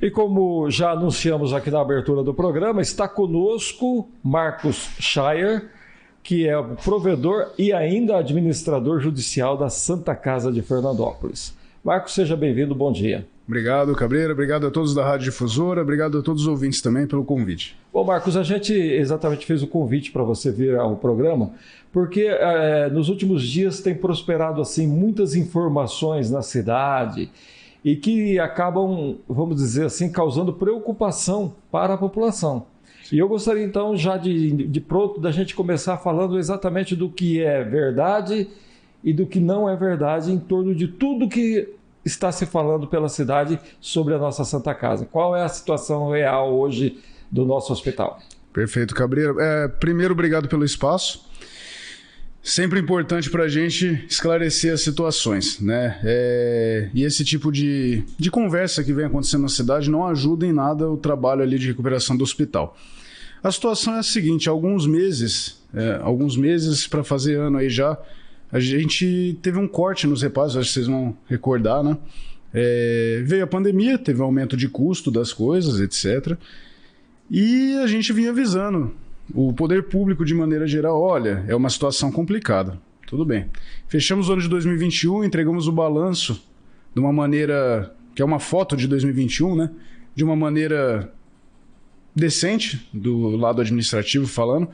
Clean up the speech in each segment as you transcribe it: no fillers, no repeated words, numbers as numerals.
E como já anunciamos aqui na abertura do programa, está conosco Marcos Schaier, que é o provedor e ainda administrador judicial da Santa Casa de Fernandópolis. Marcos, seja bem-vindo, bom dia. Obrigado, Cabreira. Obrigado a todos da Rádio Difusora. Obrigado a todos os ouvintes também pelo convite. Bom, Marcos, a gente exatamente fez o convite para você vir ao programa, porque nos últimos dias tem prosperado assim muitas informações na cidade e que acabam, vamos dizer assim, causando preocupação para a população. E eu gostaria então já de pronto da gente começar falando exatamente do que é verdade e do que não é verdade em torno de tudo que está se falando pela cidade sobre a nossa Santa Casa. Qual é a situação real hoje do nosso hospital? Perfeito, Cabreira. Primeiro, obrigado pelo espaço. Sempre importante para a gente esclarecer as situações, né? E esse tipo de conversa que vem acontecendo na cidade não ajuda em nada o trabalho ali de recuperação do hospital. A situação é a seguinte: alguns meses para fazer ano aí já, a gente teve um corte nos repasses, acho que vocês vão recordar, né? Veio a pandemia, teve um aumento de custo das coisas, etc. E a gente vinha avisando o poder público de maneira geral: olha, é uma situação complicada. Tudo bem. Fechamos o ano de 2021, entregamos o balanço de uma maneira, que é uma foto de 2021, né? De uma maneira decente, do lado administrativo falando,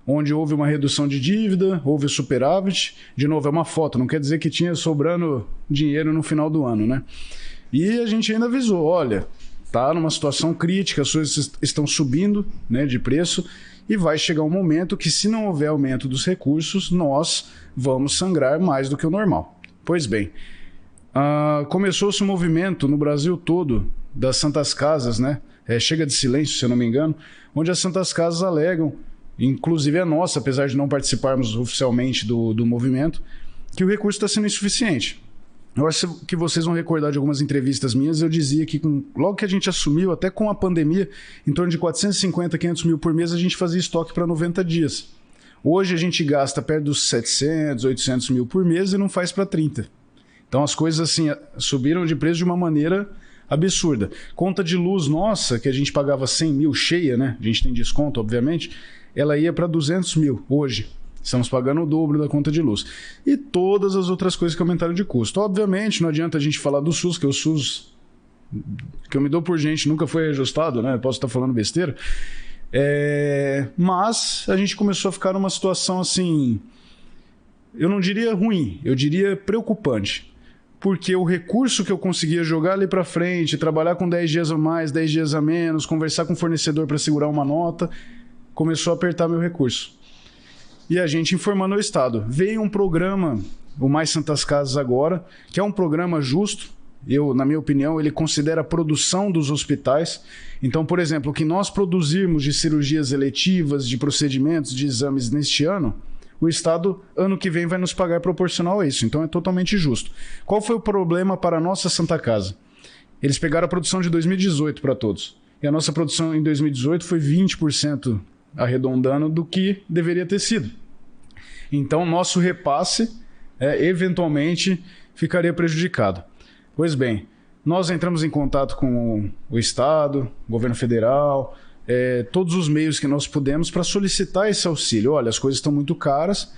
onde houve uma redução de dívida, houve superávit. De novo, é uma foto, não quer dizer que tinha sobrando dinheiro no final do ano, né? E a gente ainda avisou: olha, tá numa situação crítica, as coisas estão subindo, né, de preço, e vai chegar um momento que, se não houver aumento dos recursos, nós vamos sangrar mais do que o normal. Pois bem, começou-se um movimento no Brasil todo das Santas Casas, né? Chega de silêncio, se eu não me engano, onde as Santas Casas alegam, inclusive a nossa, apesar de não participarmos oficialmente do movimento, que o recurso está sendo insuficiente. Eu acho que vocês vão recordar de algumas entrevistas minhas, eu dizia que logo que a gente assumiu, até com a pandemia, em torno de 450, 500 mil por mês, a gente fazia estoque para 90 dias. Hoje a gente gasta perto dos 700, 800 mil por mês e não faz para 30. Então as coisas assim subiram de preço de uma maneira absurda. Conta de luz nossa, que a gente pagava 100 mil cheia, né? A gente tem desconto, obviamente, ela ia para 200 mil hoje. Estamos pagando o dobro da conta de luz. E todas as outras coisas que aumentaram de custo. Obviamente, não adianta a gente falar do SUS, que o SUS, que eu me dou por gente, nunca foi ajustado, né? Posso estar falando besteira. Mas a gente começou a ficar numa situação assim, eu não diria ruim, eu diria preocupante. Porque o recurso que eu conseguia jogar ali para frente, trabalhar com 10 dias a mais, 10 dias a menos, conversar com o fornecedor para segurar uma nota, começou a apertar meu recurso. E a gente informando ao Estado. Veio um programa, o Mais Santas Casas Agora, que é um programa justo. Na minha opinião, ele considera a produção dos hospitais. Então, por exemplo, o que nós produzirmos de cirurgias eletivas, de procedimentos, de exames neste ano, o Estado, ano que vem, vai nos pagar proporcional a isso. Então, é totalmente justo. Qual foi o problema para a nossa Santa Casa? Eles pegaram a produção de 2018 para todos. E a nossa produção em 2018 foi 20%, arredondando, do que deveria ter sido. Então, nosso repasse, eventualmente, ficaria prejudicado. Pois bem, nós entramos em contato com o Estado, governo federal, todos os meios que nós pudemos para solicitar esse auxílio. Olha, as coisas estão muito caras.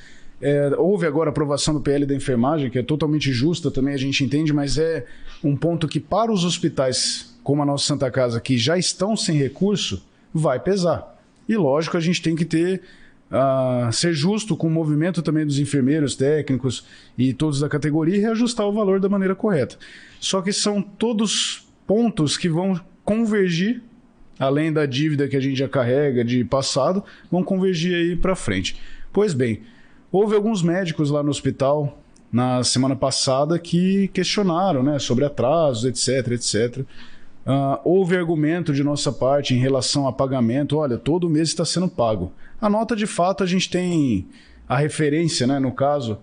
Houve agora a aprovação do PL da enfermagem, que é totalmente justa também, a gente entende, mas é um ponto que, para os hospitais como a nossa Santa Casa, que já estão sem recurso, vai pesar. E lógico, a gente tem que ser justo com o movimento também dos enfermeiros, técnicos e todos da categoria, e reajustar o valor da maneira correta. Só que são todos pontos que vão convergir, além da dívida que a gente já carrega de passado, vão convergir aí para frente. Pois bem, houve alguns médicos lá no hospital na semana passada que questionaram, né, sobre atrasos, etc, etc. Houve argumento de nossa parte em relação a pagamento. Olha, todo mês está sendo pago. A nota, de fato, a gente tem a referência, né, no caso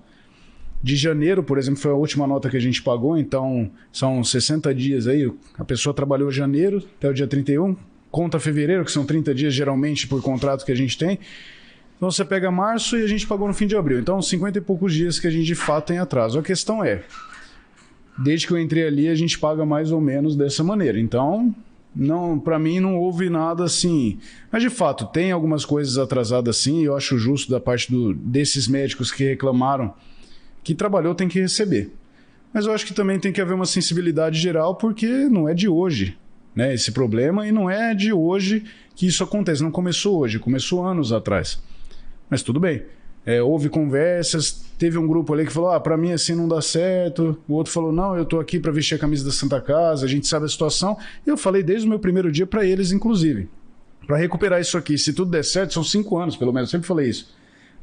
de janeiro, por exemplo, foi a última nota que a gente pagou, então são 60 dias aí, a pessoa trabalhou janeiro até o dia 31, conta fevereiro, que são 30 dias geralmente por contrato que a gente tem. Então você pega março e a gente pagou no fim de abril. Então 50 e poucos dias que a gente de fato tem atraso. A questão é, desde que eu entrei ali, a gente paga mais ou menos dessa maneira. Então, Não, para mim não houve nada assim. Mas de fato, tem algumas coisas atrasadas sim, e eu acho justo da parte desses médicos que reclamaram que trabalhou tem que receber. Mas eu acho que também tem que haver uma sensibilidade geral, porque não é de hoje, né, esse problema, e não é de hoje que isso acontece. Não começou hoje, começou anos atrás. Mas tudo bem. Houve conversas, teve um grupo ali que falou, para mim assim não dá certo, o outro falou, não, eu tô aqui para vestir a camisa da Santa Casa, a gente sabe a situação, e eu falei desde o meu primeiro dia para eles, inclusive, para recuperar isso aqui, se tudo der certo, são 5 anos, pelo menos, eu sempre falei isso,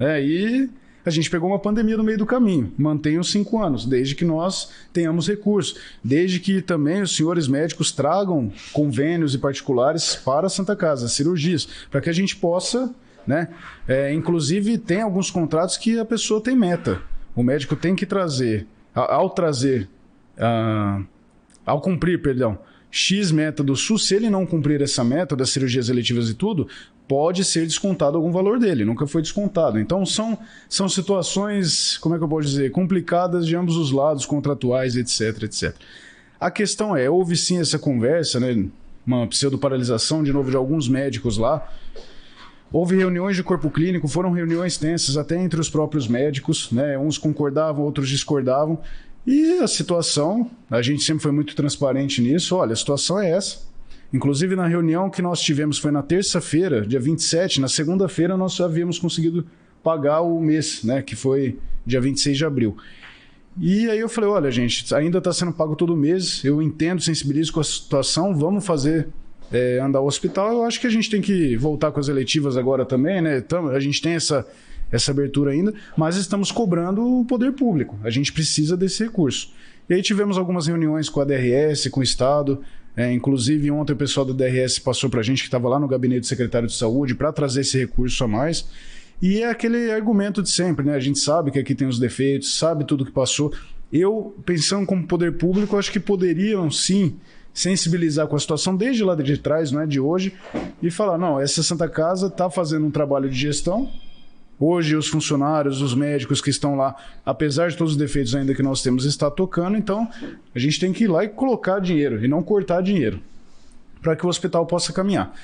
e a gente pegou uma pandemia no meio do caminho, mantém os 5 anos, desde que nós tenhamos recursos, desde que também os senhores médicos tragam convênios e particulares para a Santa Casa, cirurgias, para que a gente possa... né? Inclusive tem alguns contratos que a pessoa tem meta. O médico tem que trazer, ao cumprir, X meta do SUS, se ele não cumprir essa meta das cirurgias eletivas e tudo, pode ser descontado algum valor dele, nunca foi descontado. Então são situações, como é que eu posso dizer, complicadas de ambos os lados, contratuais, etc, etc. A questão houve sim essa conversa, né? Uma pseudoparalisação de novo de alguns médicos lá. Houve reuniões de corpo clínico, foram reuniões tensas até entre os próprios médicos, né? Uns concordavam, outros discordavam. E a situação, a gente sempre foi muito transparente nisso, olha, a situação é essa. Inclusive na reunião que nós tivemos foi na terça-feira, dia 27, na segunda-feira nós já havíamos conseguido pagar o mês, né? Que foi dia 26 de abril. E aí eu falei, olha gente, ainda está sendo pago todo mês, eu entendo, sensibilizo com a situação, vamos fazer... andar ao hospital. Eu acho que a gente tem que voltar com as eletivas agora também, né? Então, a gente tem essa abertura ainda, mas estamos cobrando o poder público. A gente precisa desse recurso. E aí tivemos algumas reuniões com a DRS, com o Estado, inclusive ontem o pessoal da DRS passou para a gente que estava lá no gabinete do secretário de saúde para trazer esse recurso a mais. E é aquele argumento de sempre, né? A gente sabe que aqui tem os defeitos, sabe tudo que passou. Eu, pensando como poder público, acho que poderiam sim sensibilizar com a situação desde lá de trás, não é de hoje, e falar, não, essa Santa Casa está fazendo um trabalho de gestão, hoje os funcionários, os médicos que estão lá, apesar de todos os defeitos ainda que nós temos, está tocando, então a gente tem que ir lá e colocar dinheiro, e não cortar dinheiro, para que o hospital possa caminhar.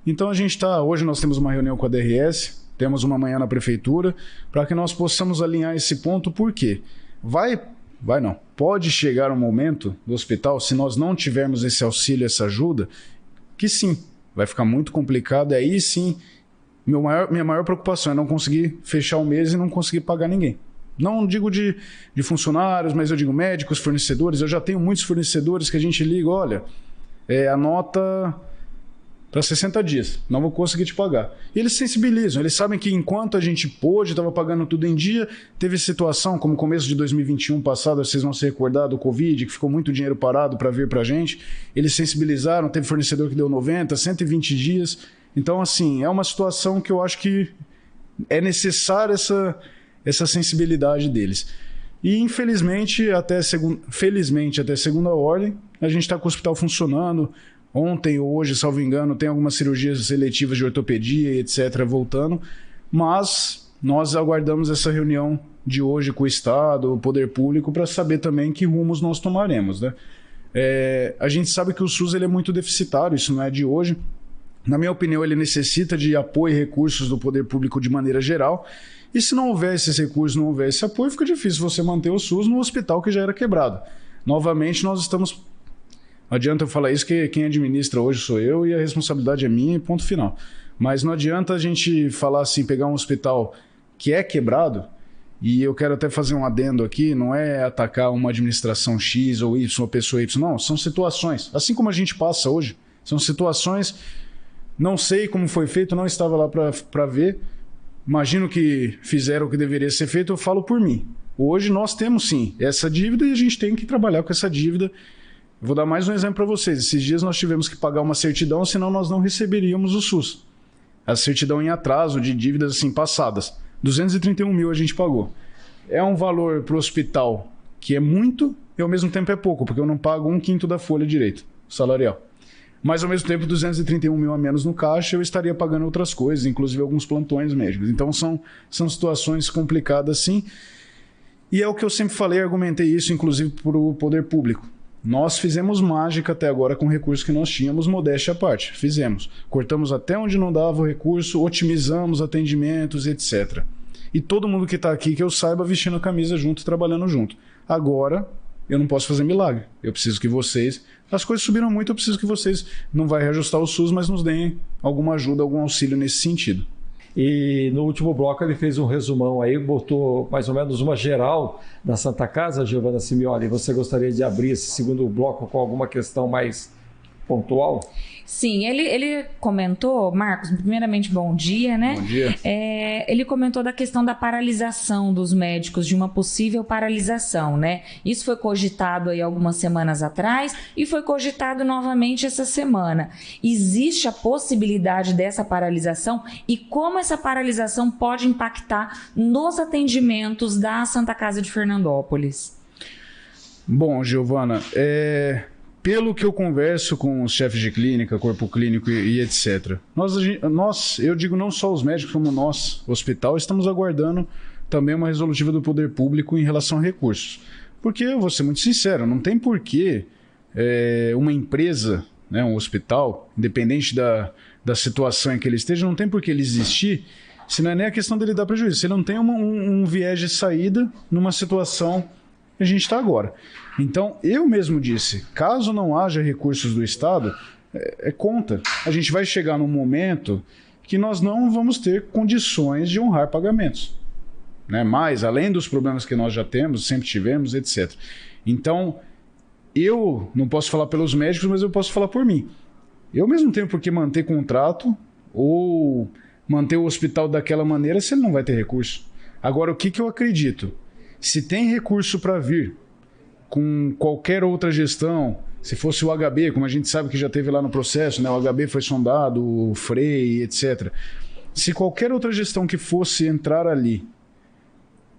Então a gente hoje nós temos uma reunião com a DRS, temos uma manhã na prefeitura, para que nós possamos alinhar esse ponto, por quê? Pode chegar um momento do hospital, se nós não tivermos esse auxílio, essa ajuda, que sim, vai ficar muito complicado. E aí sim, minha maior preocupação é não conseguir fechar o mês e não conseguir pagar ninguém. Não digo de funcionários, mas eu digo médicos, fornecedores. Eu já tenho muitos fornecedores que a gente liga, olha, a nota... para 60 dias, não vou conseguir te pagar. E eles sensibilizam, eles sabem que enquanto a gente pôde, estava pagando tudo em dia, teve situação como começo de 2021 passado, vocês vão se recordar do Covid, que ficou muito dinheiro parado para vir para a gente, eles sensibilizaram, teve fornecedor que deu 90, 120 dias, então assim, é uma situação que eu acho que é necessária essa sensibilidade deles. E infelizmente, felizmente até segunda ordem, a gente está com o hospital funcionando. Ontem ou hoje, salvo engano, tem algumas cirurgias seletivas de ortopedia e etc. voltando, mas nós aguardamos essa reunião de hoje com o Estado, o poder público, para saber também que rumos nós tomaremos, né? A gente sabe que o SUS ele é muito deficitário, isso não é de hoje. Na minha opinião, ele necessita de apoio e recursos do poder público de maneira geral, e se não houver esses recursos, não houver esse apoio, fica difícil você manter o SUS no hospital que já era quebrado. Novamente, nós estamos... Não adianta eu falar isso, que quem administra hoje sou eu e a responsabilidade é minha e ponto final. Mas não adianta a gente falar assim, pegar um hospital que é quebrado, e eu quero até fazer um adendo aqui, não é atacar uma administração X ou Y, uma pessoa Y, não, são situações. Assim como a gente passa hoje, são situações, não sei como foi feito, não estava lá para ver, imagino que fizeram o que deveria ser feito, eu falo por mim. Hoje nós temos sim essa dívida e a gente tem que trabalhar com essa dívida. Vou dar mais um exemplo para vocês. Esses dias nós tivemos que pagar uma certidão, senão nós não receberíamos o SUS. A certidão em atraso de dívidas assim passadas. 231 mil a gente pagou. É um valor para o hospital que é muito e ao mesmo tempo é pouco, porque eu não pago 1/5 da folha direito salarial. Mas ao mesmo tempo 231 mil a menos no caixa eu estaria pagando outras coisas, inclusive alguns plantões médicos. Então são situações complicadas sim. E é o que eu sempre falei, argumentei isso inclusive para o poder público. Nós fizemos mágica até agora com o recurso que nós tínhamos, modéstia à parte. Fizemos. Cortamos até onde não dava o recurso, otimizamos atendimentos, etc. E todo mundo que está aqui, que eu saiba, vestindo a camisa junto, trabalhando junto. Agora, eu não posso fazer milagre. Eu preciso que vocês... As coisas subiram muito, eu preciso que vocês... Não vai reajustar o SUS, mas nos deem alguma ajuda, algum auxílio nesse sentido. E no último bloco ele fez um resumão aí, botou mais ou menos uma geral da Santa Casa, Giovana Simioli. Você gostaria de abrir esse segundo bloco com alguma questão mais pontual? Sim, ele comentou, Marcos, primeiramente bom dia, né? Bom dia. Ele comentou da questão da paralisação dos médicos, de uma possível paralisação, né? Isso foi cogitado aí algumas semanas atrás e foi cogitado novamente essa semana. Existe a possibilidade dessa paralisação e como essa paralisação pode impactar nos atendimentos da Santa Casa de Fernandópolis? Bom, Giovana, pelo que eu converso com os chefes de clínica, corpo clínico e etc. Nós, eu digo não só os médicos, como nós, hospital, estamos aguardando também uma resolutiva do poder público em relação a recursos. Porque, eu vou ser muito sincero, não tem porquê uma empresa, né, um hospital, independente da situação em que ele esteja, não tem porquê ele existir, se não é nem a questão dele dar prejuízo, se ele não tem um viés de saída numa situação que a gente está agora. Então, eu mesmo disse, caso não haja recursos do Estado, conta. A gente vai chegar num momento que nós não vamos ter condições de honrar pagamentos. Né? Mas, além dos problemas que nós já temos, sempre tivemos, etc. Então, eu não posso falar pelos médicos, mas eu posso falar por mim. Eu mesmo tenho por que manter contrato ou manter o hospital daquela maneira se ele não vai ter recurso. Agora, o que eu acredito? Se tem recurso para vir com qualquer outra gestão, se fosse o HB, como a gente sabe que já teve lá no processo, né? O HB foi sondado, o Frei, etc. Se qualquer outra gestão que fosse entrar ali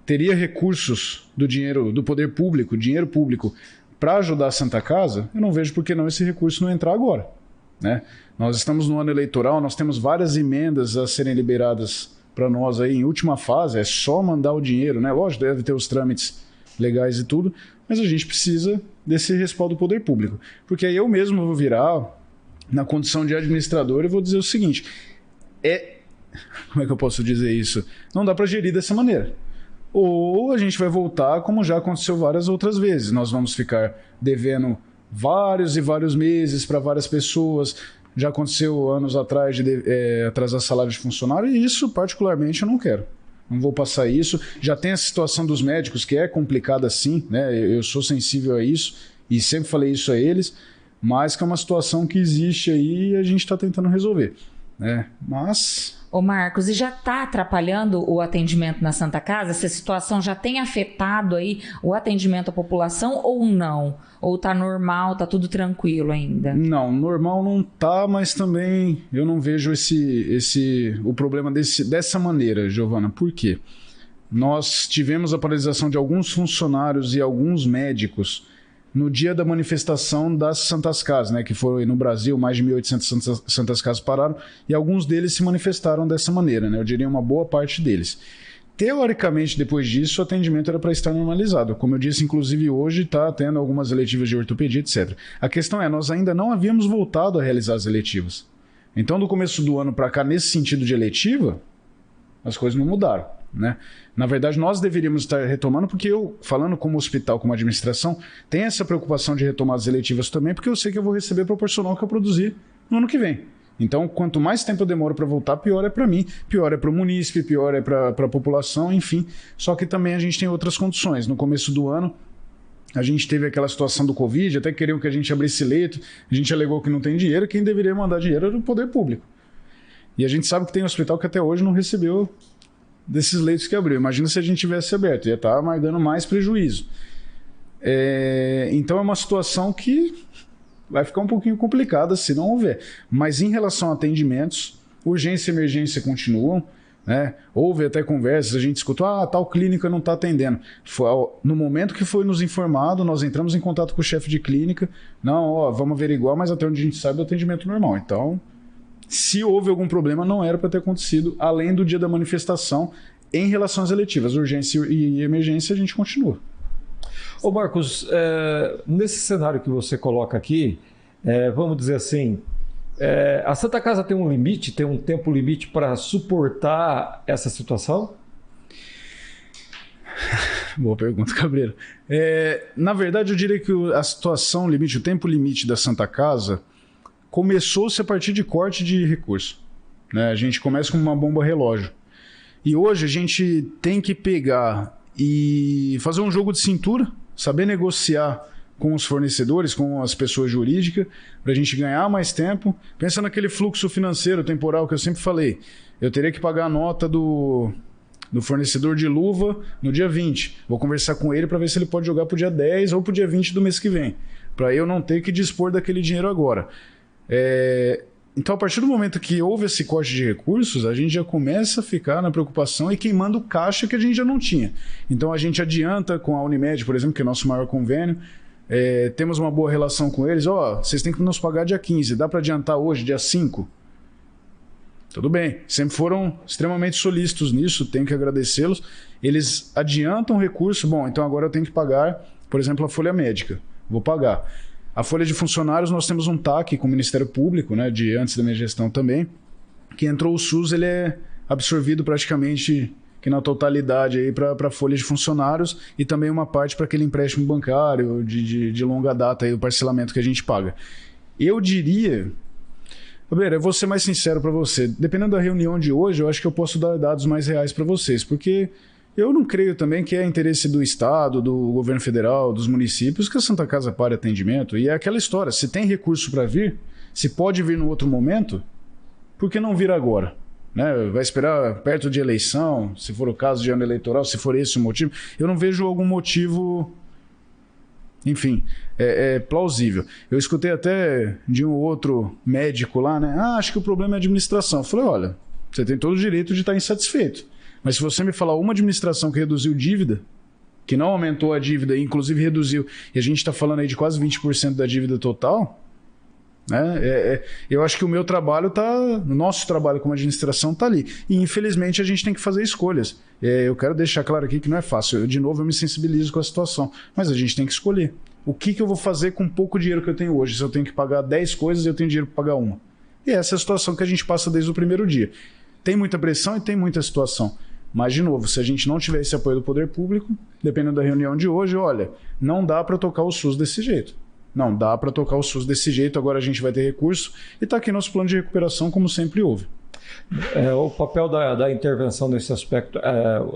teria recursos do dinheiro do poder público, dinheiro público, para ajudar a Santa Casa, eu não vejo por que não esse recurso não entrar agora. Né? Nós estamos no ano eleitoral, nós temos várias emendas a serem liberadas para nós aí em última fase, é só mandar o dinheiro, né? Lógico, deve ter os trâmites legais e tudo, mas a gente precisa desse respaldo do poder público. Porque aí eu mesmo vou virar na condição de administrador e vou dizer o seguinte, como é que eu posso dizer isso? Não dá para gerir dessa maneira. Ou a gente vai voltar como já aconteceu várias outras vezes. Nós vamos ficar devendo vários e vários meses para várias pessoas. Já aconteceu anos atrás de atrasar salário de funcionário e isso particularmente eu não quero. Não vou passar isso. Já tem a situação dos médicos que é complicada sim, né? Eu sou sensível a isso e sempre falei isso a eles, mas que é uma situação que existe aí e a gente está tentando resolver. Né? Mas... Ô Marcos, e já está atrapalhando o atendimento na Santa Casa? Essa situação já tem afetado aí o atendimento à população ou não? Ou está normal, está tudo tranquilo ainda? Não, normal não está, mas também eu não vejo o problema dessa maneira, Giovana. Por quê? Nós tivemos a paralisação de alguns funcionários e alguns médicos no dia da manifestação das Santas Casas, né, que foi no Brasil, mais de 1.800 Santas Casas pararam, e alguns deles se manifestaram dessa maneira, né, eu diria uma boa parte deles. Teoricamente, depois disso, o atendimento era para estar normalizado. Como eu disse, inclusive hoje está tendo algumas eletivas de ortopedia, etc. A questão é, nós ainda não havíamos voltado a realizar as eletivas. Então, do começo do ano para cá, nesse sentido de eletiva, as coisas não mudaram. Né? Na verdade, nós deveríamos estar retomando, porque eu, falando como hospital, como administração, tenho essa preocupação de retomar as eletivas também, porque eu sei que eu vou receber proporcional ao que eu produzir no ano que vem. Então, quanto mais tempo eu demoro para voltar, pior é para mim, pior é para o munícipe, pior é para a população, enfim. Só que também a gente tem outras condições. No começo do ano, a gente teve aquela situação do Covid, até queriam que a gente abrisse leito, a gente alegou que não tem dinheiro, quem deveria mandar dinheiro era o poder público. E a gente sabe que tem hospital que até hoje não recebeu desses leitos que abriu. Imagina se a gente tivesse aberto, ia estar amargando mais prejuízo. Então é uma situação que vai ficar um pouquinho complicada se não houver. Mas em relação a atendimentos, urgência e emergência continuam. Né? Houve até conversas, a gente escutou, tal clínica não está atendendo. No momento que foi nos informado, nós entramos em contato com o chefe de clínica, vamos averiguar, mas até onde a gente sabe é o atendimento normal. Então, se houve algum problema, não era para ter acontecido, além do dia da manifestação, em relação às eletivas. Urgência e emergência, a gente continua. Ô Marcos, nesse cenário que você coloca aqui, vamos dizer assim, a Santa Casa tem um limite, tem um tempo limite para suportar essa situação? Boa pergunta, Cabreiro. Na verdade, eu diria que a situação limite, o tempo limite da Santa Casa começou-se a partir de corte de recurso. Né? A gente começa com uma bomba relógio. E hoje a gente tem que pegar e fazer um jogo de cintura, saber negociar com os fornecedores, com as pessoas jurídicas, para a gente ganhar mais tempo. Pensa naquele fluxo financeiro temporal que eu sempre falei. Eu teria que pagar a nota do fornecedor de luva no dia 20. Vou conversar com ele para ver se ele pode jogar para o dia 10 ou para o dia 20 do mês que vem, para eu não ter que dispor daquele dinheiro agora. Então, a partir do momento que houve esse corte de recursos, a gente já começa a ficar na preocupação e queimando caixa que a gente já não tinha. Então, a gente adianta com a Unimed, por exemplo, que é nosso maior convênio, temos uma boa relação com eles. Vocês têm que nos pagar dia 15, dá para adiantar hoje, dia 5? Tudo bem, sempre foram extremamente solícitos nisso, tenho que agradecê-los. Eles adiantam recurso, bom, então agora eu tenho que pagar, por exemplo, a folha médica, vou pagar. A folha de funcionários, nós temos um TAC com o Ministério Público, né, de antes da minha gestão também, que entrou o SUS, ele é absorvido praticamente que na totalidade para a folha de funcionários e também uma parte para aquele empréstimo bancário de longa data, aí, o parcelamento que a gente paga. Eu diria... Gabriel, eu vou ser mais sincero para você. Dependendo da reunião de hoje, eu acho que eu posso dar dados mais reais para vocês, porque eu não creio também que é interesse do Estado, do governo federal, dos municípios, que a Santa Casa pare atendimento. E é aquela história, se tem recurso para vir, se pode vir no outro momento, por que não vir agora? Né? Vai esperar perto de eleição, se for o caso de ano eleitoral, se for esse o motivo. Eu não vejo algum motivo... Enfim, é plausível. Eu escutei até de um outro médico lá, né? Acho que o problema é a administração. Eu falei, olha, você tem todo o direito de estar insatisfeito. Mas se você me falar uma administração que reduziu dívida, que não aumentou a dívida, inclusive reduziu, e a gente está falando aí de quase 20% da dívida total, né? Eu acho que o meu trabalho o nosso trabalho como administração está ali. E infelizmente a gente tem que fazer escolhas. Eu quero deixar claro aqui que não é fácil. De novo, eu me sensibilizo com a situação. Mas a gente tem que escolher. O que eu vou fazer com o pouco dinheiro que eu tenho hoje? Se eu tenho que pagar 10 coisas, eu tenho dinheiro para pagar uma. E essa é a situação que a gente passa desde o primeiro dia. Tem muita pressão e tem muita situação. Mas, de novo, se a gente não tiver esse apoio do poder público, dependendo da reunião de hoje, olha, não dá para tocar o SUS desse jeito. Não dá para tocar o SUS desse jeito, agora a gente vai ter recurso e está aqui nosso plano de recuperação, como sempre houve. O papel da intervenção nesse aspecto,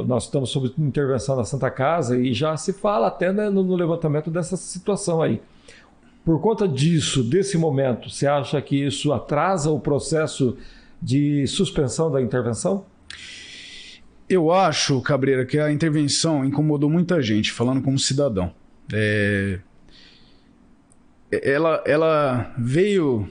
nós estamos sob intervenção na Santa Casa e já se fala até, né, no levantamento dessa situação aí. Por conta disso, desse momento, você acha que isso atrasa o processo de suspensão da intervenção? Eu acho, Cabreira, que a intervenção incomodou muita gente, falando como cidadão. Ela veio,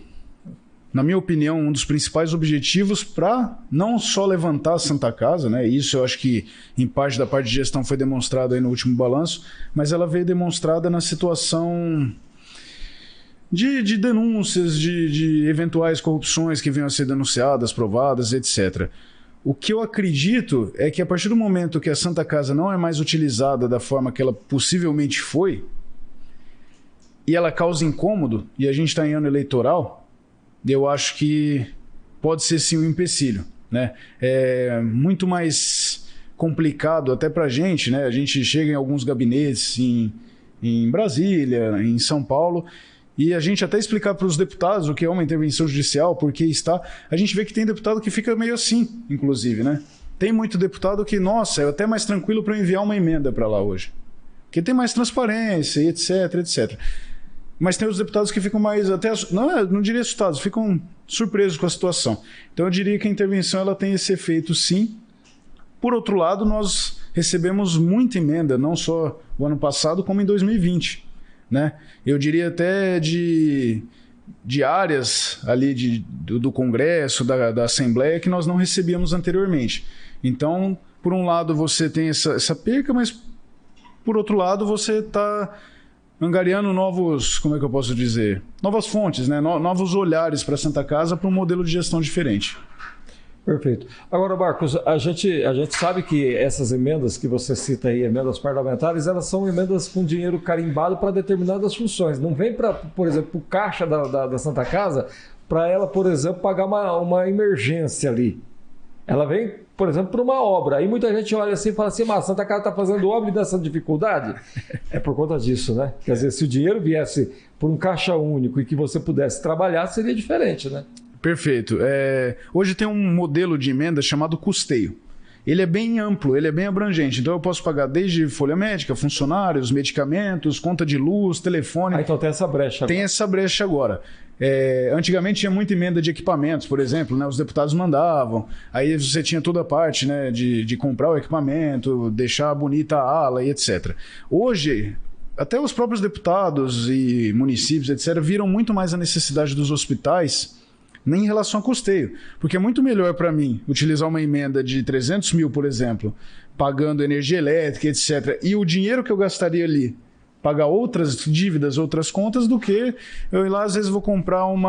na minha opinião, um dos principais objetivos para não só levantar a Santa Casa, né? Isso eu acho que em parte da parte de gestão foi demonstrado aí no último balanço, mas ela veio demonstrada na situação de denúncias, de eventuais corrupções que venham a ser denunciadas, provadas, etc. O que eu acredito é que a partir do momento que a Santa Casa não é mais utilizada da forma que ela possivelmente foi, e ela causa incômodo, e a gente está em ano eleitoral, eu acho que pode ser sim um empecilho, né? É muito mais complicado até para a gente, né? A gente chega em alguns gabinetes em Brasília, em São Paulo, e a gente até explicar para os deputados o que é uma intervenção judicial, porque a gente vê que tem deputado que fica meio assim, inclusive, né? Tem muito deputado que, nossa, é até mais tranquilo para eu enviar uma emenda para lá hoje, porque tem mais transparência, etc, etc. Mas tem os deputados que ficam mais, até não diria assustados, ficam surpresos com a situação. Então eu diria que a intervenção ela tem esse efeito sim. Por outro lado, nós recebemos muita emenda, não só o ano passado, como em 2020. Né? Eu diria até de áreas ali do Congresso, da Assembleia, que nós não recebíamos anteriormente. Então, por um lado, você tem essa perca, mas por outro lado, você está angariando novos, como é que eu posso dizer? Novas fontes, né? Novos olhares para a Santa Casa para um modelo de gestão diferente. Perfeito. Agora, Marcos, a gente sabe que essas emendas que você cita aí, emendas parlamentares, elas são emendas com dinheiro carimbado para determinadas funções. Não vem para, por exemplo, o caixa da Santa Casa, para ela, por exemplo, pagar uma emergência ali. Ela vem, por exemplo, para uma obra. Aí muita gente olha assim e fala assim, mas a Santa Casa está fazendo obra e dessa dificuldade? É por conta disso, né? Quer dizer, se o dinheiro viesse por um caixa único e que você pudesse trabalhar, seria diferente, né? Perfeito. Hoje tem um modelo de emenda chamado custeio. Ele é bem amplo, ele é bem abrangente. Então eu posso pagar desde folha médica, funcionários, medicamentos, conta de luz, telefone. Então tem essa brecha agora. Tem essa brecha agora. Antigamente tinha muita emenda de equipamentos, por exemplo, né? Os deputados mandavam. Aí você tinha toda a parte, né, de comprar o equipamento, deixar bonita a ala e etc. Hoje, até os próprios deputados e municípios, etc., viram muito mais a necessidade dos hospitais nem em relação a custeio. Porque é muito melhor para mim utilizar uma emenda de 300 mil, por exemplo, pagando energia elétrica, etc., e o dinheiro que eu gastaria ali pagar outras dívidas, outras contas, do que eu ir lá, às vezes vou comprar um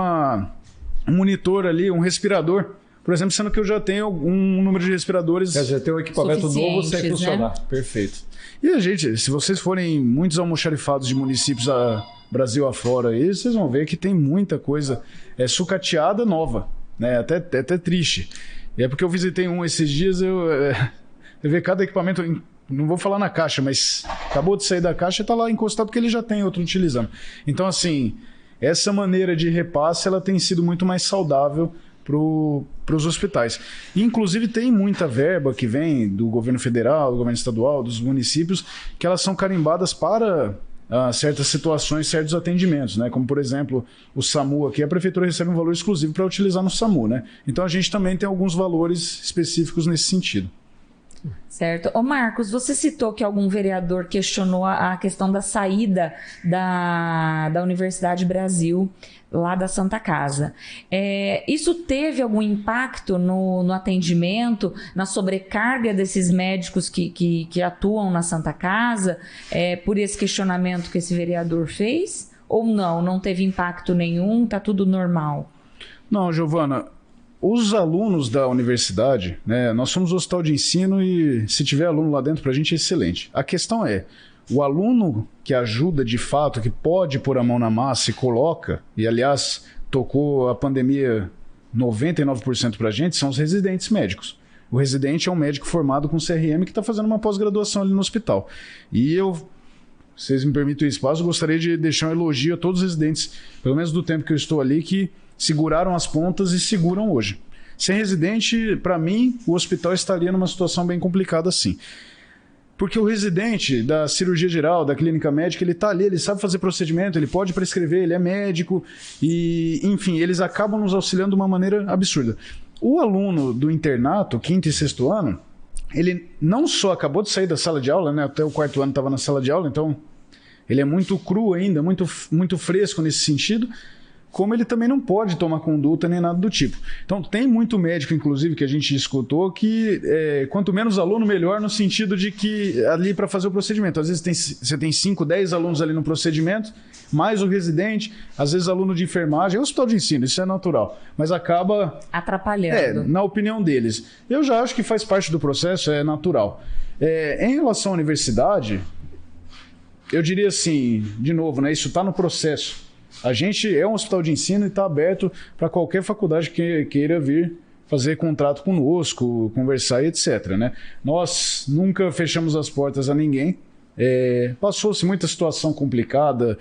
monitor ali, um respirador, por exemplo, sendo que eu já tenho um número de respiradores. Quer dizer, tem um equipamento novo sem funcionar. Né? Perfeito. E a gente, se vocês forem muitos almoxarifados de municípios Brasil afora aí, vocês vão ver que tem muita coisa sucateada nova, né? Até triste. E é porque eu visitei um esses dias, eu vi cada equipamento, não vou falar na caixa, mas acabou de sair da caixa e está lá encostado porque ele já tem outro utilizando. Então, assim, essa maneira de repasse ela tem sido muito mais saudável para os hospitais. E, inclusive, tem muita verba que vem do governo federal, do governo estadual, dos municípios, que elas são carimbadas para certas situações, certos atendimentos, né? Como, por exemplo, o SAMU aqui, a prefeitura recebe um valor exclusivo para utilizar no SAMU, né? Então, a gente também tem alguns valores específicos nesse sentido. Certo. Ô Marcos, você citou que algum vereador questionou a questão da saída da Universidade Brasil, lá da Santa Casa. Isso teve algum impacto no atendimento, na sobrecarga desses médicos que atuam na Santa Casa, por esse questionamento que esse vereador fez? Ou não teve impacto nenhum, está tudo normal? Não, Giovana. Os alunos da universidade, né, nós somos um hospital de ensino e se tiver aluno lá dentro, para a gente é excelente. A questão é, o aluno que ajuda de fato, que pode pôr a mão na massa e coloca, e aliás, tocou a pandemia 99% para a gente, são os residentes médicos. O residente é um médico formado com CRM que está fazendo uma pós-graduação ali no hospital. E eu, se vocês me permitem o espaço, eu gostaria de deixar um elogio a todos os residentes, pelo menos do tempo que eu estou ali, que seguraram as pontas e seguram hoje. Sem residente, para mim, o hospital estaria numa situação bem complicada sim. Porque o residente da cirurgia geral, da clínica médica, ele está ali, ele sabe fazer procedimento, ele pode prescrever, ele é médico, e enfim, eles acabam nos auxiliando de uma maneira absurda. O aluno do internato, 5º e 6º ano, ele não só acabou de sair da sala de aula, né, até o 4º ano estava na sala de aula, então ele é muito cru ainda, muito fresco nesse sentido, como ele também não pode tomar conduta nem nada do tipo. Então tem muito médico, inclusive, que a gente escutou, que quanto menos aluno, melhor, no sentido de que ali para fazer o procedimento. Às vezes você tem 5, 10 alunos ali no procedimento, mais o residente, às vezes aluno de enfermagem, é um hospital de ensino, isso é natural, mas acaba atrapalhando. Na opinião deles. Eu já acho que faz parte do processo, é natural. Em relação à universidade, eu diria assim, de novo, né, isso está no processo. A gente é um hospital de ensino e está aberto para qualquer faculdade que queira vir fazer contrato conosco, conversar e etc. Né? Nós nunca fechamos as portas a ninguém. Passou-se muita situação complicada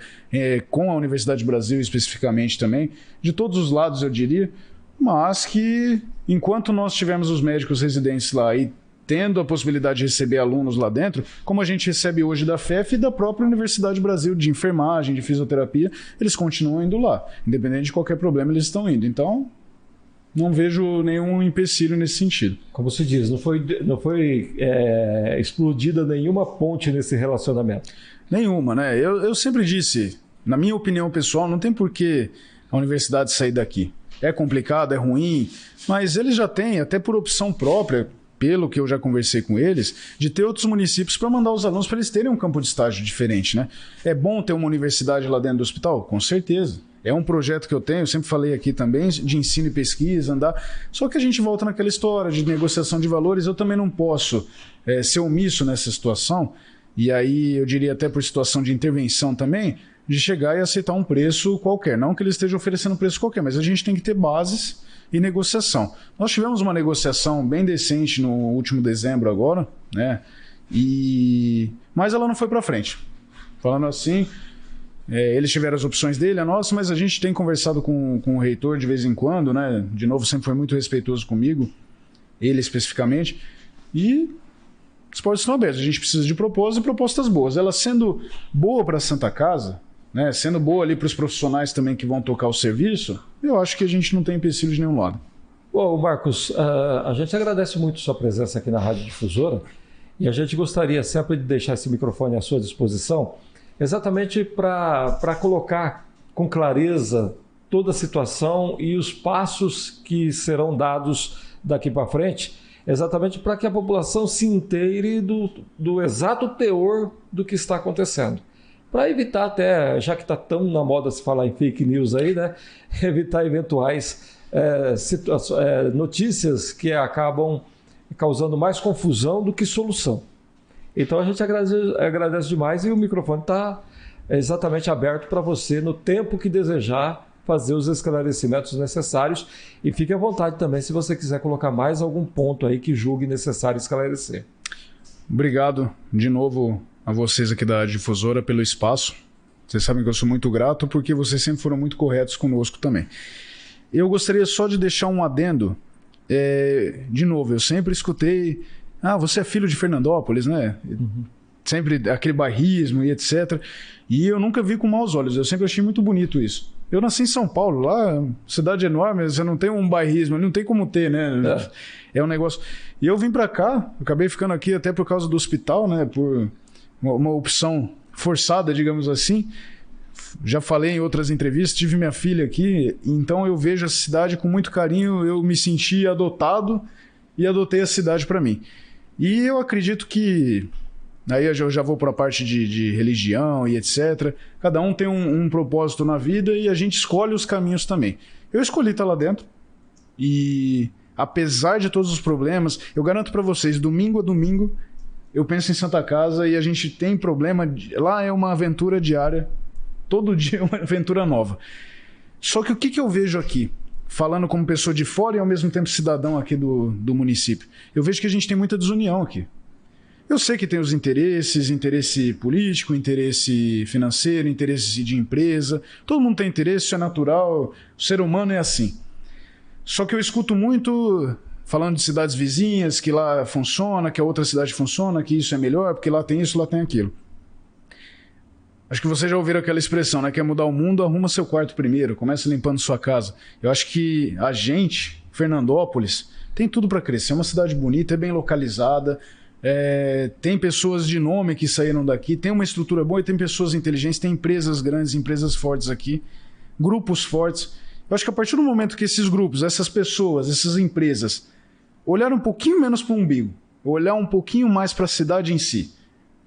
com a Universidade do Brasil especificamente também, de todos os lados eu diria, mas que enquanto nós tivermos os médicos residentes lá e tendo a possibilidade de receber alunos lá dentro, como a gente recebe hoje da FEF e da própria Universidade do Brasil, de enfermagem, de fisioterapia, eles continuam indo lá. Independente de qualquer problema, eles estão indo. Então, não vejo nenhum empecilho nesse sentido. Como se diz, não foi explodida nenhuma ponte nesse relacionamento? Nenhuma, né? Eu sempre disse, na minha opinião pessoal, não tem por que a universidade sair daqui. É complicado, é ruim, mas eles já têm, até por opção própria, pelo que eu já conversei com eles, de ter outros municípios para mandar os alunos para eles terem um campo de estágio diferente, né? É bom ter uma universidade lá dentro do hospital? Com certeza. É um projeto que eu tenho, eu sempre falei aqui também, de ensino e pesquisa, andar. Só que a gente volta naquela história de negociação de valores, eu também não posso ser omisso nessa situação, e aí eu diria até por situação de intervenção também, de chegar e aceitar um preço qualquer. Não que ele esteja oferecendo um preço qualquer, mas a gente tem que ter bases e negociação. Nós tivemos uma negociação bem decente no último dezembro agora, né? Mas ela não foi para frente. Falando assim, eles tiveram as opções dele, a nossa, mas a gente tem conversado com o reitor de vez em quando, né? De novo, sempre foi muito respeitoso comigo, ele especificamente, e as portas estão abertas. A gente precisa de propostas e propostas boas. Ela sendo boa para a Santa Casa, né? Sendo boa ali para os profissionais também que vão tocar o serviço, eu acho que a gente não tem empecilho de nenhum lado. Bom, Marcos, a gente agradece muito sua presença aqui na Rádio Difusora e a gente gostaria sempre de deixar esse microfone à sua disposição exatamente para colocar com clareza toda a situação e os passos que serão dados daqui para frente, exatamente para que a população se inteire do exato teor do que está acontecendo. Para evitar até, já que está tão na moda se falar em fake news aí, né? Evitar eventuais notícias que acabam causando mais confusão do que solução. Então a gente agradece demais e o microfone está exatamente aberto para você no tempo que desejar fazer os esclarecimentos necessários e fique à vontade também se você quiser colocar mais algum ponto aí que julgue necessário esclarecer. Obrigado de novo a vocês aqui da Difusora pelo espaço. Vocês sabem que eu sou muito grato porque vocês sempre foram muito corretos conosco também. Eu gostaria só de deixar um adendo. De novo, eu sempre escutei... você é filho de Fernandópolis, né? Uhum. Sempre aquele bairrismo e etc. E eu nunca vi com maus olhos. Eu sempre achei muito bonito isso. Eu nasci em São Paulo, lá, cidade enorme, você não tem um bairrismo, não tem como ter, né? É um negócio... E eu vim para cá, acabei ficando aqui até por causa do hospital, né? Por uma opção forçada, digamos assim. Já falei em outras entrevistas, tive minha filha aqui, então eu vejo a cidade com muito carinho, eu me senti adotado e adotei a cidade para mim. E eu acredito que, aí eu já vou para a parte de religião e etc. Cada um tem um propósito na vida e a gente escolhe os caminhos também. Eu escolhi estar lá dentro e, apesar de todos os problemas, eu garanto para vocês, domingo a domingo, eu penso em Santa Casa e a gente tem problema, lá é uma aventura diária. Todo dia é uma aventura nova. Só que o que eu vejo aqui, falando como pessoa de fora e ao mesmo tempo cidadão aqui do município, eu vejo que a gente tem muita desunião aqui. Eu sei que tem os interesses, interesse político, interesse financeiro, interesse de empresa. Todo mundo tem interesse, isso é natural, o ser humano é assim. Só que eu escuto muito falando de cidades vizinhas, que lá funciona, que a outra cidade funciona, que isso é melhor, porque lá tem isso, lá tem aquilo. Acho que vocês já ouviram aquela expressão, né? Quer mudar o mundo, arruma seu quarto primeiro, comece limpando sua casa. Eu acho que a gente, Fernandópolis, tem tudo para crescer. É uma cidade bonita, é bem localizada, tem pessoas de nome que saíram daqui, tem uma estrutura boa e tem pessoas inteligentes, tem empresas grandes, empresas fortes aqui, grupos fortes. Eu acho que a partir do momento que esses grupos, essas pessoas, essas empresas, olhar um pouquinho menos para o umbigo, olhar um pouquinho mais para a cidade em si,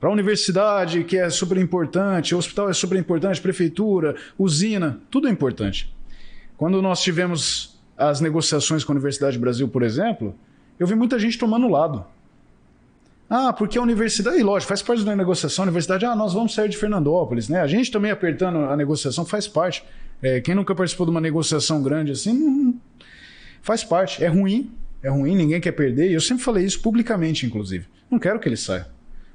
para a universidade, que é super importante, o hospital é super importante, prefeitura, usina, tudo é importante. Quando nós tivemos as negociações com a Universidade do Brasil, por exemplo, eu vi muita gente tomando lado. Porque a universidade, e lógico, faz parte da negociação, a universidade, nós vamos sair de Fernandópolis, né? A gente também apertando a negociação faz parte. Quem nunca participou de uma negociação grande assim, faz parte. É ruim, ninguém quer perder, e eu sempre falei isso publicamente, inclusive. Não quero que ele saia.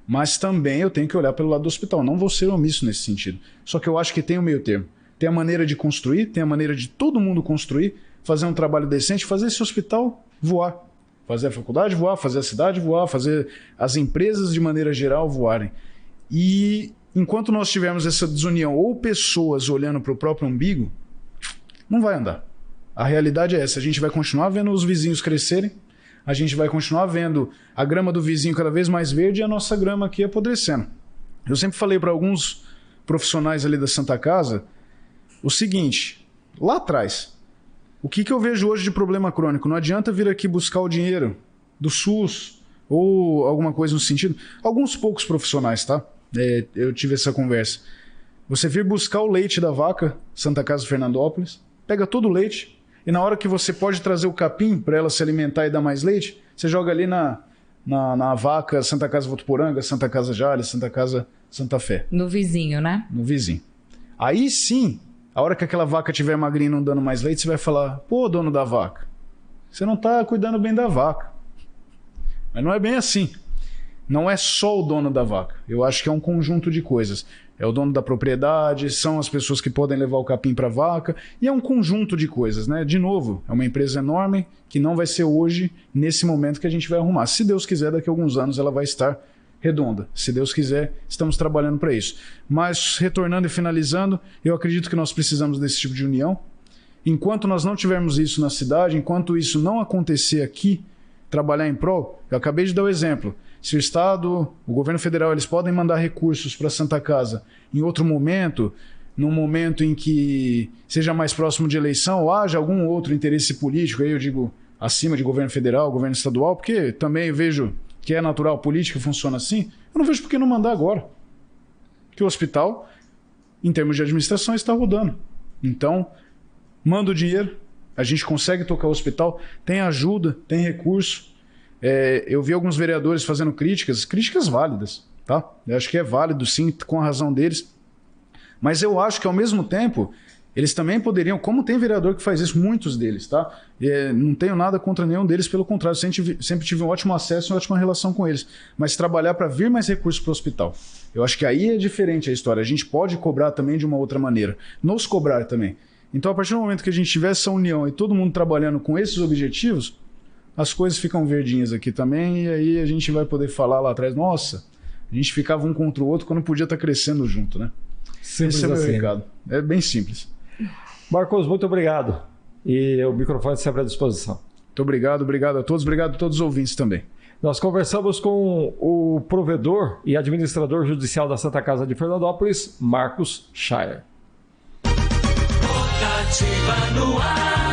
Mas também eu tenho que olhar pelo lado do hospital. Não vou ser omisso nesse sentido. Só que eu acho que tem o meio termo. Tem a maneira de construir, tem a maneira de todo mundo construir, fazer um trabalho decente, fazer esse hospital voar. Fazer a faculdade voar, fazer a cidade voar, fazer as empresas de maneira geral voarem. E enquanto nós tivermos essa desunião ou pessoas olhando para o próprio umbigo, não vai andar. A realidade é essa. A gente vai continuar vendo os vizinhos crescerem, a gente vai continuar vendo a grama do vizinho cada vez mais verde e a nossa grama aqui apodrecendo. Eu sempre falei para alguns profissionais ali da Santa Casa o seguinte, lá atrás, o que eu vejo hoje de problema crônico? Não adianta vir aqui buscar o dinheiro do SUS ou alguma coisa no sentido. Alguns poucos profissionais, tá? Eu tive essa conversa. Você vir buscar o leite da vaca, Santa Casa Fernandópolis, pega todo o leite e na hora que você pode trazer o capim para ela se alimentar e dar mais leite, você joga ali na vaca Santa Casa Votuporanga, Santa Casa Jales, Santa Casa Santa Fé. No vizinho, né? No vizinho. Aí sim, a hora que aquela vaca estiver magrinha e não dando mais leite, você vai falar, pô, dono da vaca, você não está cuidando bem da vaca. Mas não é bem assim. Não é só o dono da vaca. Eu acho que é um conjunto de coisas. É o dono da propriedade, são as pessoas que podem levar o capim para a vaca, e é um conjunto de coisas, né? De novo, é uma empresa enorme que não vai ser hoje, nesse momento que a gente vai arrumar. Se Deus quiser, daqui a alguns anos ela vai estar redonda. Se Deus quiser, estamos trabalhando para isso. Mas, retornando e finalizando, eu acredito que nós precisamos desse tipo de união. Enquanto nós não tivermos isso na cidade, enquanto isso não acontecer aqui, trabalhar em prol, eu acabei de dar o exemplo. Se o Estado, o governo federal, eles podem mandar recursos para a Santa Casa em outro momento, num momento em que seja mais próximo de eleição, ou haja algum outro interesse político, aí eu digo acima de governo federal, governo estadual, porque também vejo que é natural, a política funciona assim, eu não vejo por que não mandar agora. Porque o hospital, em termos de administração, está rodando. Então, manda o dinheiro, a gente consegue tocar o hospital, tem ajuda, tem recurso. Eu vi alguns vereadores fazendo críticas válidas, tá? Eu acho que é válido, sim, com a razão deles. Mas eu acho que, ao mesmo tempo, eles também poderiam, como tem vereador que faz isso, muitos deles, tá? Não tenho nada contra nenhum deles, pelo contrário, sempre tive um ótimo acesso e uma ótima relação com eles. Mas trabalhar para vir mais recursos para o hospital. Eu acho que aí é diferente a história. A gente pode cobrar também de uma outra maneira. Nos cobrar também. Então, a partir do momento que a gente tiver essa união e todo mundo trabalhando com esses objetivos, as coisas ficam verdinhas aqui também, e aí a gente vai poder falar lá atrás, nossa, a gente ficava um contra o outro quando podia estar crescendo junto, né? Simples. Esse é o meu assim. recado. É bem simples. Marcos, muito obrigado. E o microfone sempre à disposição. Muito obrigado a todos, obrigado a todos os ouvintes também. Nós conversamos com o provedor e administrador judicial da Santa Casa de Fernandópolis, Marcos Schaier. Rotativa no ar.